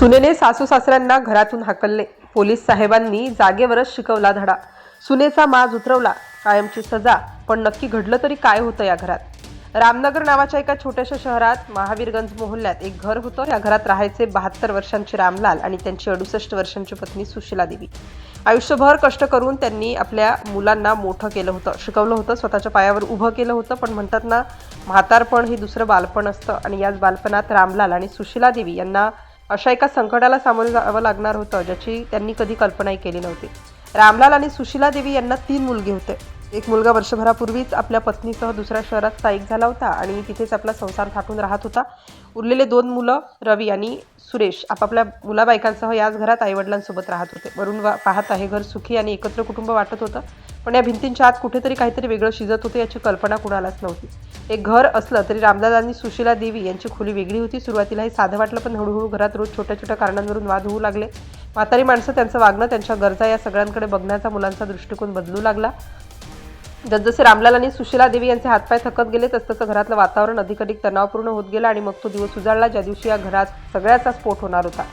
सुनेने सासू सासऱ्यांना घरातून हाकलले. पोलीस साहेबांनी जागेवरच शिकवला धडा. सुनेचा माज उतरवला, कायमची सजा. पण नक्की घडलं तरी काय होतं या घरात? रामनगर नावाच्या एका छोट्याशा शहरात महावीरगंज मोहल्ल्यात एक घर होतं. या घरात राहायचे 72 वर्षांचे रामलाल आणि त्यांची 68 वर्षांची पत्नी सुशीला देवी. आयुष्यभर कष्ट करून त्यांनी आपल्या मुलांना मोठं केलं होतं, शिकवलं होतं, स्वतःच्या पायावर उभं केलं होतं. पण म्हणतात ना, म्हातारपण हे दुसरं बालपण असतं आणि याच बालपणात रामलाल आणि सुशीला देवी यांना अशा एका संकटाला सामोरे जावं लागणार होतं, ज्याची त्यांनी कधी कल्पनाही केली नव्हती. रामलाल आणि सुशीला देवी यांना 3 मुलगे होते. एक मुलगा वर्षभरापूर्वीच आपल्या पत्नीसह दुसऱ्या शहरात स्थायिक झाला होता आणि तिथेच आपला संसार थाटून राहत होता. उरलेले 2 मुलं रवी आणि सुरेश आपापल्या मुलाबायकांसह याच घरात आईवडिलांसोबत राहत होते. वरून पाहता हे घर सुखी आणि एकत्र कुटुंब वाटत होतं, पण या भिंतींच्या आत कुठेतरी काहीतरी वेगळं शिजत होतं, याची कल्पना कुणालाच नव्हती. एक घर असलं तरी रामलाल आणि सुशीला देवी यांची खोली वेगळी होती. सुरुवातीला हे साधं वाटलं, पण हळूहळू घरात रोज छोट्या छोट्या कारणांवरून वाद होऊ लागले. म्हातारी माणसं, त्यांचं वागणं, त्यांच्या गरजा या सगळ्यांकडे बघण्याचा मुलांचा दृष्टिकोन बदलू लागला. जसजसे रामलाल आणि सुशीला देवी यांचे हातपाय थकत गेले, तसतसं घरातलं वातावरण अधिकाधिक तणावपूर्ण होत गेलं. आणि मग तो दिवस उजाडला ज्या दिवशी या घरात सगळ्याचा स्फोट होणार होता.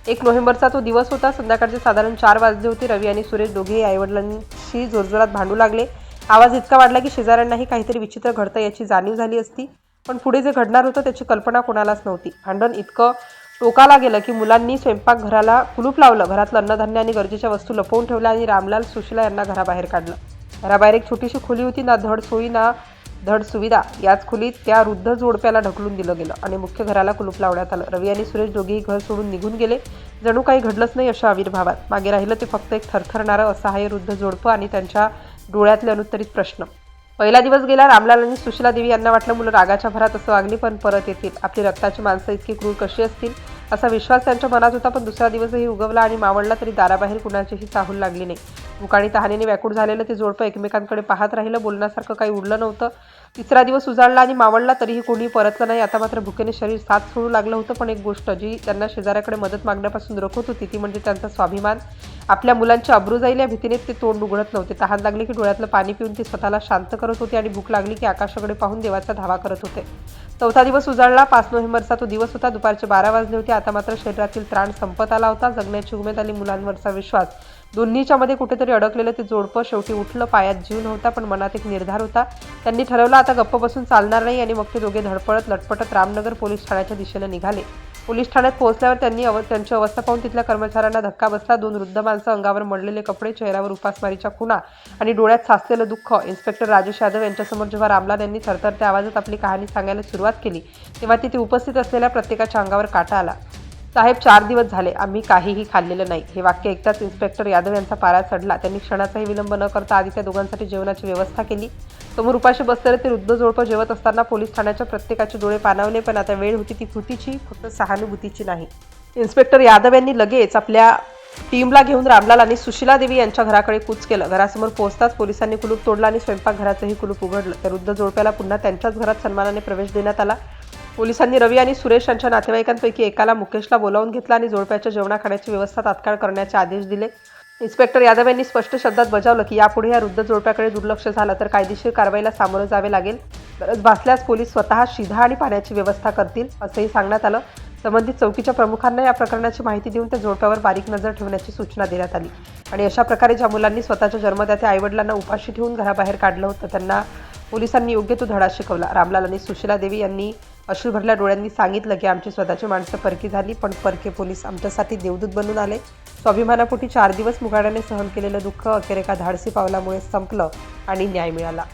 1 नोव्हेंबरचा तो दिवस होता. संध्याकाळचे साधारण 4 वाजले होते. रवी आणि सुरेश दोघेही आईवडिलांशी जोरजोरात भांडू लागले. आवाज इतका वाढला की शेजाऱ्यांनाही काहीतरी विचित्र घडतं याची जाणीव झाली असती, पण पुढे जे घडणार होतं त्याची कल्पना कोणालाच नव्हती. भांडण इतकं टोकाला गेलं की मुलांनी स्वयंपाकघराला कुलूप लावलं, घरातलं अन्नधान्य आणि गरजेच्या वस्तू लपवून ठेवल्या आणि रामलाल सुशीला यांना घराबाहेर काढलं. घराबाहेर एक छोटीशी खोली होती. ना धड सोयी ना धड सुविधा. याच खोलीत त्या वृद्ध जोडप्याला ढकलून दिलं गेलं आणि मुख्य घराला कुलूप लावण्यात आलं. रवी आणि सुरेश दोघेही घर सोडून निघून गेले, जणू काही घडलंच नाही अशा आविर्भावात. मागे राहिलं ते फक्त एक थरथरणारं असहाय्य वृद्ध जोडपं आणि त्यांच्या डोळ्यातले अनुत्तरित प्रश्न. पहिला दिवस गेला. रामलाल आणि सुशीला देवी यांना वाटलं मुलं रागाच्या भरात असं वागली पण परत येतील, आपली रक्ताची माणसं इतकी क्रूर कशी असतील असा विश्वास त्यांच्या मनात होता. पण दुसरा दिवसही उगवला आणि मावळला तरी दाराबाहेर कुणाचीही चाहूल लागली नाही. भूक आणि तहानेने व्याकुळ झालेलं ते जोडपं एकमेकांकडे पाहत राहिलं. बोलण्यासारखं काही उरलं नव्हतं. तिसरा दिवस उजाडला आणि मावळला तरीही कोणी परतलं नाही. आता मात्र भुकेने शरीर साथ सोडू लागलं होतं. पण एक गोष्ट जी त्यांना शेजाऱ्याकडे मदत मागण्यापासून रोखत होती ती म्हणजे त्यांचा स्वाभिमान. आपल्या मुलांची अब्रू जाईल या भीतीने ते तोंड उघडत नव्हते. तहान लागली की डोळ्यातलं पाणी पिऊन ते स्वतःला शांत करत होते आणि भूक लागली की आकाशाकडे पाहून देवाचा धावा करत होते. चौथा दिवस उजाडला. 5 नोव्हेंबरचा तो दिवस होता. दुपारचे 12 वाजले होते. आता मात्र शरीरातील त्राण संपत आला होता. जगण्याची उमेद आणि मुलांवरचा विश्वास दोन्हीच्या मध्ये कुठेतरी अडकलेलं ते जोडपं शेवटी उठलं. पायात जीव नव्हता, पण मनात एक निर्धार होता. त्यांनी ठरवलं आता गप्प बसून चालणार नाही आणि मग ते दोघे धडपडत लटपटत रामनगर पोलीस ठाण्याच्या दिशेने निघाले. पोलीस ठाण्यात पोहोचल्यावर त्यांची अवस्था पाहून तिथल्या कर्मचाऱ्यांना धक्का बसला. 2 वृद्ध माणसं, अंगावर मडलेले कपडे, चेहऱ्यावर उपासमारीच्या खुणा आणि डोळ्यात साचलेलं दुःख. इन्स्पेक्टर राजेश यादव यांच्यासमोर जेव्हा रामलाल यांनी थरथरत्या आवाजात आपली कहाणी सांगायला सुरुवात केली, तेव्हा तिथे उपस्थित असलेल्या प्रत्येकाच्या अंगावर काटा आला. साहेब, 4 दिवस झाले आम्ही काहीही खाल्लेलं नाही. हे वाक्य ऐकताच इन्स्पेक्टर यादव यांचा पारा चढला. त्यांनी क्षणाचाही विलंब न करता आधी त्या दोघांसाठी जेवणाची व्यवस्था केली. समोर उपाशी बसलेले ते वृद्ध जोडपं जेवत असताना पोलीस ठाण्याच्या प्रत्येकाचे डोळे पाणावले. पण आता वेळ होती ती कृतीची, फक्त सहानुभूतीची नाही. इन्स्पेक्टर यादव यांनी लगेच आपल्या टीमला घेऊन रामलाल आणि सुशीला देवी यांच्या घराकडे कूच केलं. घरासमोर पोहोचताच पोलिसांनी कुलूप तोडलं आणि स्वयंपाकघराचंही कुलूप उघडलं. त्या वृद्ध जोडप्याला पुन्हा त्यांच्याच घरात सन्मानाने प्रवेश देण्यात आला. पोलिसांनी रवी आणि सुरेश यांच्या नातेवाईकांपैकी एकाला मुकेशला बोलावून घेतला आणि जोडप्याच्या जेवणा खाण्याची व्यवस्था तात्काळ करण्याचे आदेश दिले. इन्स्पेक्टर यादव यांनी स्पष्ट शब्दात बजावलं की यापुढे या वृद्ध जोडप्याकडे दुर्लक्ष झालं तर कायदेशीर कारवाईला सामोरं जावे लागेल. गरज भासल्यास पोलीस स्वतः शिधा आणि पाण्याची व्यवस्था करतील, असंही सांगण्यात आलं. संबंधित चौकीच्या प्रमुखांना या प्रकरणाची माहिती देऊन त्या जोडप्यावर बारीक नजर ठेवण्याची सूचना देण्यात आली. आणि अशा प्रकारे ज्या मुलांनी स्वतःच्या जन्मदात्या आईवडिलांना उपाशी ठेवून घराबाहेर काढलं होतं त्यांना पोलिसांनी योग्य तो धडा शिकवला. रामलाल आणि सुशीला देवी यांनी अश्रू भरल्या डोळ्यांनी सांगितलं की आमची स्वतःची माणसं परकी झाली, पण परके पोलीस आमच्यासाठी देवदूत बनून आले. स्वाभिमानापोटी 4 दिवस मुगाड्याने सहन केलेलं दुःख अखेर एका धाडसी पावलामुळे संपलं आणि न्याय मिळाला.